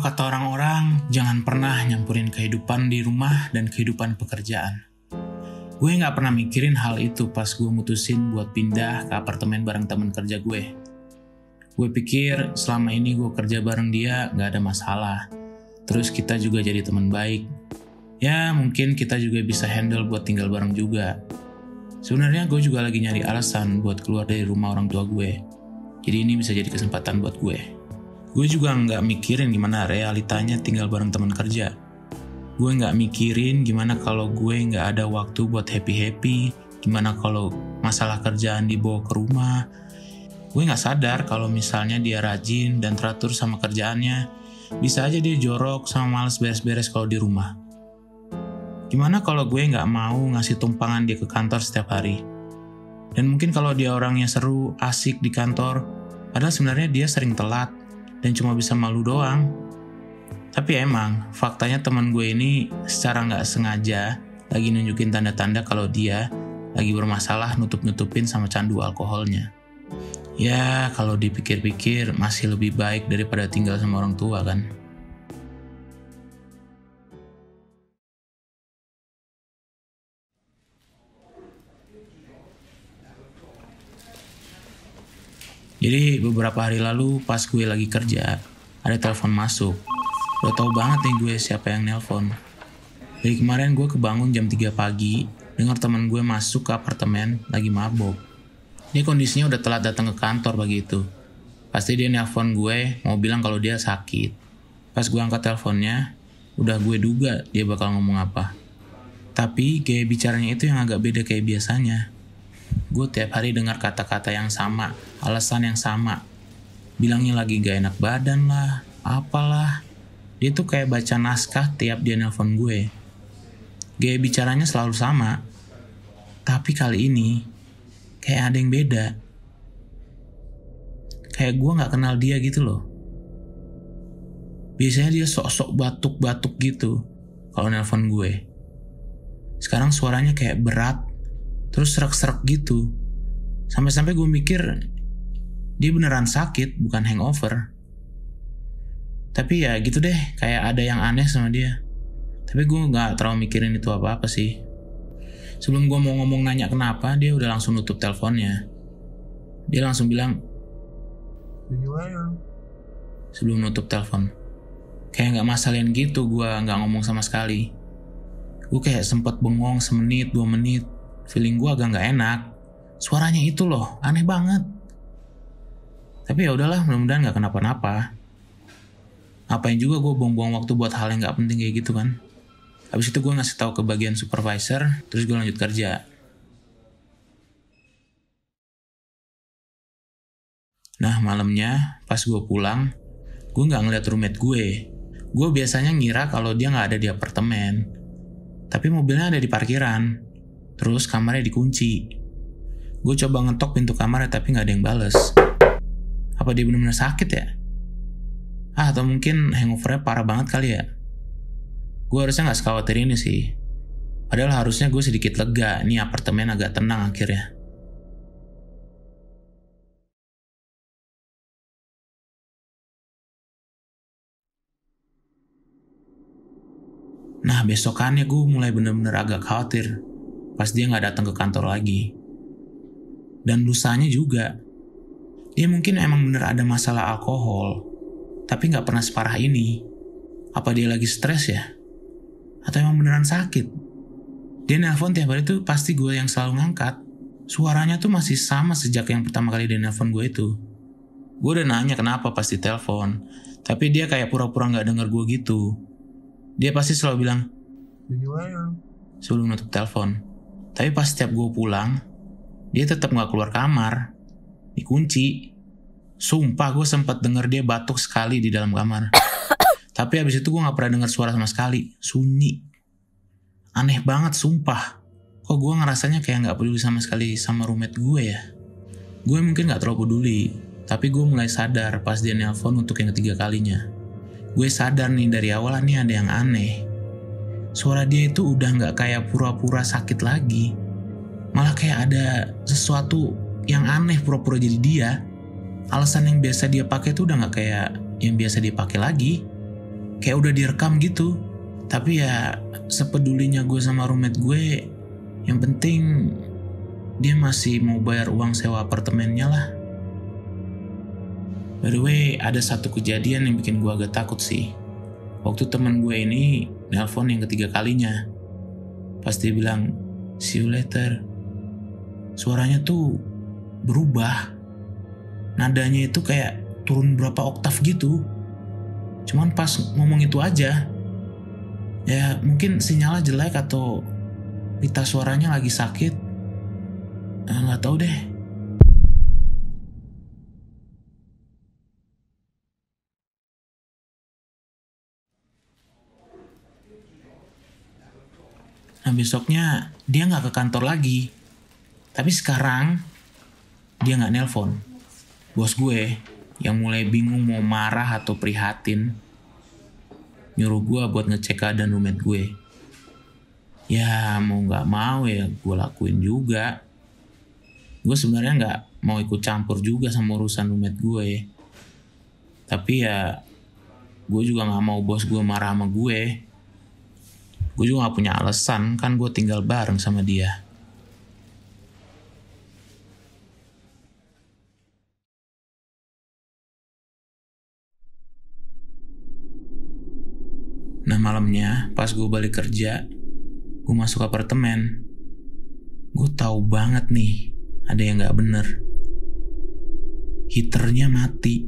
Kalau kata orang-orang, jangan pernah nyampurin kehidupan di rumah dan kehidupan pekerjaan. Gue gak pernah mikirin hal itu pas gue mutusin buat pindah ke apartemen bareng temen kerja gue. Gue pikir selama ini gue kerja bareng dia gak ada masalah. Terus kita juga jadi teman baik. Ya mungkin kita juga bisa handle buat tinggal bareng juga. Sebenarnya gue juga lagi nyari alasan buat keluar dari rumah orang tua gue. Jadi ini bisa jadi kesempatan buat gue. Gue juga nggak mikirin gimana realitanya tinggal bareng teman kerja. Gue nggak mikirin gimana kalau gue nggak ada waktu buat happy-happy, gimana kalau masalah kerjaan dibawa ke rumah. Gue nggak sadar kalau misalnya dia rajin dan teratur sama kerjaannya, bisa aja dia jorok sama males beres-beres kalau di rumah. Gimana kalau gue nggak mau ngasih tumpangan dia ke kantor setiap hari? Dan mungkin kalau dia orangnya seru, asik di kantor, padahal sebenarnya dia sering telat, dan cuma bisa malu doang. Tapi emang, faktanya teman gue ini secara nggak sengaja lagi nunjukin tanda-tanda kalau dia lagi bermasalah nutup-nutupin sama candu alkoholnya. Ya, kalau dipikir-pikir masih lebih baik daripada tinggal sama orang tua kan. Jadi beberapa hari lalu pas gue lagi kerja, ada telepon masuk. Udah tau banget nih gue siapa yang nelpon. Dari kemarin gue kebangun jam 3 pagi, dengar teman gue masuk ke apartemen lagi mabok. Dia kondisinya udah telat datang ke kantor begitu. Pasti dia nelpon gue mau bilang kalau dia sakit. Pas gue angkat teleponnya, udah gue duga dia bakal ngomong apa. Tapi gaya bicaranya itu yang agak beda kayak biasanya. Gue tiap hari dengar kata-kata yang sama, alasan yang sama. Bilangnya lagi gak enak badan lah, apalah. Dia tuh kayak baca naskah tiap dia nelpon gue. Gaya bicaranya selalu sama. Tapi kali ini, kayak ada yang beda. Kayak gue gak kenal dia gitu loh. Biasanya dia sok-sok batuk-batuk gitu kalau nelpon gue. Sekarang suaranya kayak berat, terus serak-serak gitu. Sampai-sampai gue mikir dia beneran sakit, bukan hangover. Tapi ya gitu deh, kayak ada yang aneh sama dia. Tapi gue gak terlalu mikirin itu apa-apa sih. Sebelum gue mau ngomong nanya kenapa, dia udah langsung nutup teleponnya. Dia langsung bilang, sebelum nutup telepon. Kayak gak masalahin gitu, gue gak ngomong sama sekali. Gue kayak sempet bengong semenit, 2 menit. Feeling gue agak gak enak. Suaranya itu loh, aneh banget. Tapi ya udahlah, mudah-mudahan gak kenapa-napa. Ngapain juga gue buang-buang waktu buat hal yang gak penting kayak gitu kan. Habis itu gue ngasih tahu ke bagian supervisor, terus gue lanjut kerja. Nah malamnya, pas gue pulang, gue gak ngeliat roommate gue. Gue biasanya ngira kalau dia gak ada di apartemen. Tapi mobilnya ada di parkiran. Terus kamarnya dikunci. Gue coba ngetok pintu kamarnya tapi gak ada yang bales. Apa dia benar-benar sakit ya? Atau mungkin hangovernya parah banget kali ya? Gue harusnya gak sekhawatir ini sih. Padahal harusnya gue sedikit lega. Nih apartemen agak tenang akhirnya. Nah besokannya gue mulai bener-bener agak khawatir pas dia gak datang ke kantor lagi. Dan lusanya juga, dia mungkin emang bener ada masalah alkohol, tapi gak pernah separah ini. Apa dia lagi stres ya? Atau emang beneran sakit? Dia nelpon tiap hari tuh pasti gue yang selalu ngangkat. Suaranya tuh masih sama sejak yang pertama kali dia nelpon gue itu. Gue udah nanya kenapa pas ditelepon, tapi dia kayak pura-pura gak denger gue gitu. Dia pasti selalu bilang, sebelum nutup telepon. Tapi pas setiap gue pulang, dia tetap gak keluar kamar. Dikunci. Sumpah gue sempat denger dia batuk sekali di dalam kamar. Tapi abis itu gue gak pernah denger suara sama sekali. Sunyi. Aneh banget sumpah. Kok gue ngerasanya kayak gak peduli sama sekali sama roommate gue ya. Gue mungkin gak terlalu peduli. Tapi gue mulai sadar pas dia nelpon untuk yang ketiga kalinya. Gue sadar nih dari awal nih ada yang aneh. Suara dia itu udah gak kayak pura-pura sakit lagi. Malah kayak ada sesuatu yang aneh pura-pura jadi dia. Alasan yang biasa dia pakai tuh udah gak kayak yang biasa dia pakai lagi. kayak udah direkam gitu. Tapi ya sepedulinya gue sama roommate gue, yang penting dia masih mau bayar uang sewa apartemennya lah. By the way, ada satu kejadian yang bikin gue agak takut sih. Waktu teman gue ini nelpon yang ketiga kalinya. Pas dia bilang, "See you later." Suaranya tuh berubah. Nadanya itu kayak turun berapa oktav gitu. Cuman pas ngomong itu aja. Ya mungkin sinyalnya jelek atau pita suaranya lagi sakit. Nggak tahu deh. Nah besoknya dia nggak ke kantor lagi. Tapi sekarang dia nggak nelpon. Bos gue yang mulai bingung mau marah atau prihatin nyuruh gue buat ngecek keadaan roommate gue. Ya mau nggak mau ya gue lakuin juga. Gue sebenarnya nggak mau ikut campur juga sama urusan roommate gue. Tapi ya gue juga nggak mau bos gue marah sama gue. Gue juga nggak punya alasan, kan gue tinggal bareng sama dia. Nah malamnya pas gue balik kerja, gue masuk apartemen. Gue tahu banget nih ada yang nggak bener. Heaternya mati.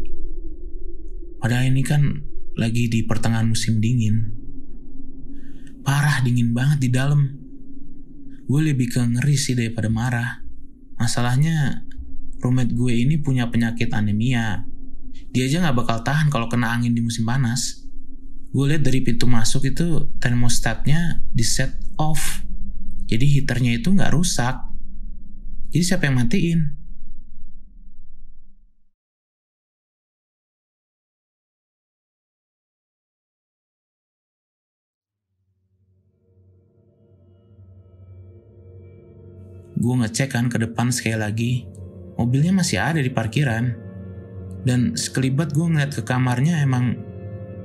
Padahal ini kan lagi di pertengahan musim dingin. Parah dingin banget di dalam. Gue lebih ke ngeri sih daripada marah. Masalahnya roommate gue ini punya penyakit anemia. Dia aja gak bakal tahan kalau kena angin di musim panas. Gue lihat dari pintu masuk itu termostatnya di set off. Jadi heaternya itu gak rusak. Jadi siapa yang matiin? Gue ngecek kan ke depan sekali lagi. Mobilnya masih ada di parkiran. Dan sekelibat gue ngeliat ke kamarnya emang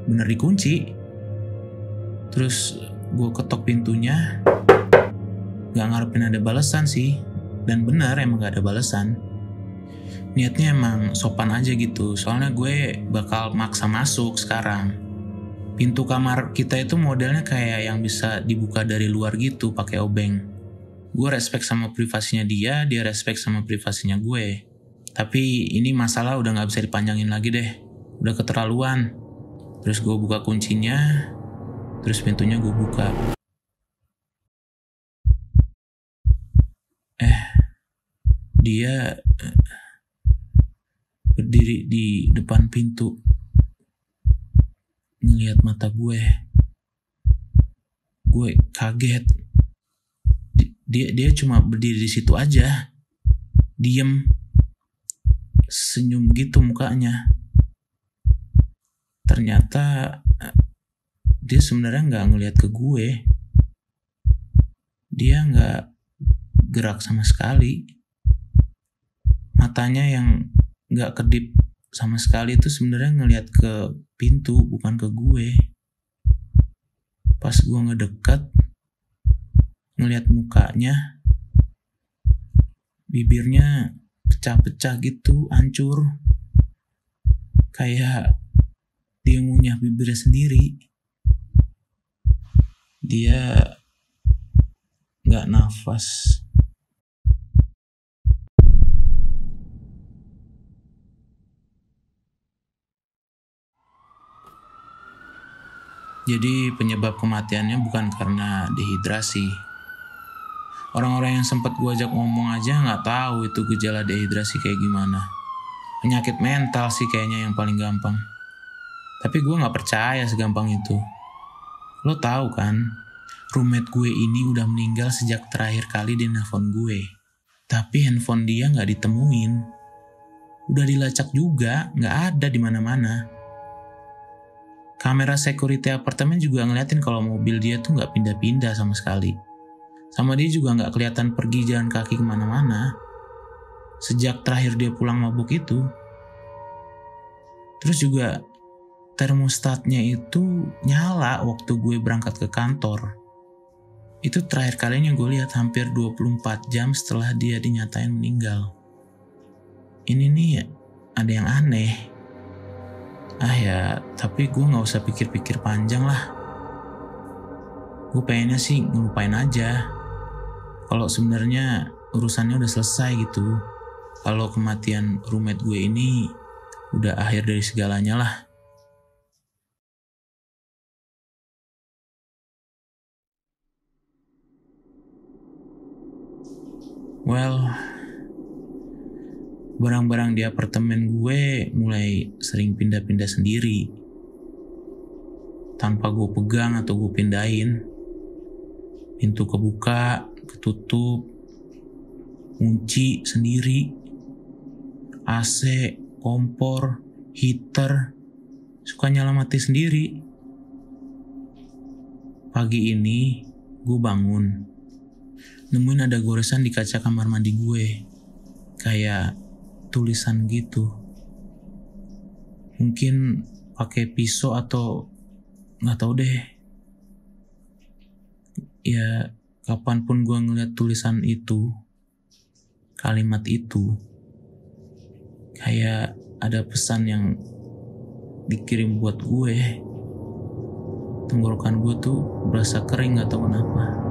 bener dikunci. Terus gue ketok pintunya. Gak ngarepin ada balasan sih. Dan bener emang gak ada balasan. Niatnya emang sopan aja gitu. Soalnya gue bakal maksa masuk sekarang. Pintu kamar kita itu modelnya kayak yang bisa dibuka dari luar gitu pakai obeng. Gue respect sama privasinya dia respect sama privasinya gue. Tapi ini masalah udah gak bisa dipanjangin lagi deh. Udah keterlaluan. Terus gue buka kuncinya, terus pintunya gue buka. Dia berdiri di depan pintu, ngelihat mata gue. Gue kaget. Dia cuma berdiri di situ aja, diem, senyum gitu mukanya. Ternyata dia sebenarnya nggak ngelihat ke gue. Dia nggak gerak sama sekali. Matanya yang nggak kedip sama sekali itu sebenarnya ngelihat ke pintu, bukan ke gue. Pas gue ngedekat, ngelihat mukanya, bibirnya pecah-pecah gitu, hancur. Kayak dia ngunyah bibirnya sendiri. Dia gak nafas. Jadi penyebab kematiannya bukan karena dehidrasi. Orang-orang yang sempat gue ajak ngomong aja gak tahu itu gejala dehidrasi kayak gimana. Penyakit mental sih kayaknya yang paling gampang. Tapi gue gak percaya segampang itu. Lo tahu kan, roommate gue ini udah meninggal sejak terakhir kali dia nelfon gue. Tapi handphone dia gak ditemuin. Udah dilacak juga, gak ada di mana-mana. Kamera security apartemen juga ngeliatin kalau mobil dia tuh gak pindah-pindah sama sekali. Sama dia juga gak kelihatan pergi jalan kaki kemana-mana sejak terakhir dia pulang mabuk itu. Terus juga termostatnya itu nyala waktu gue berangkat ke kantor. Itu terakhir kalinya gue lihat hampir 24 jam setelah dia dinyatain meninggal. Ini nih ada yang aneh. Ya, tapi gue gak usah pikir-pikir panjang lah. Gue pengennya sih ngelupain aja. Kalau sebenarnya urusannya udah selesai gitu. Kalau kematian roommate gue ini udah akhir dari segalanya lah. Well, barang-barang di apartemen gue mulai sering pindah-pindah sendiri. Tanpa gue pegang atau gue pindahin. Pintu kebuka, ketutup, kunci sendiri. AC, kompor, heater, suka nyala mati sendiri. Pagi ini gue bangun, nemuin ada goresan di kaca kamar mandi gue. Kayak tulisan gitu. Mungkin pakai pisau atau gak tahu deh. Ya, kapanpun gue ngeliat tulisan itu, kalimat itu, kayak ada pesan yang dikirim buat gue. Tenggorokan gue tuh berasa kering gak tahu kenapa.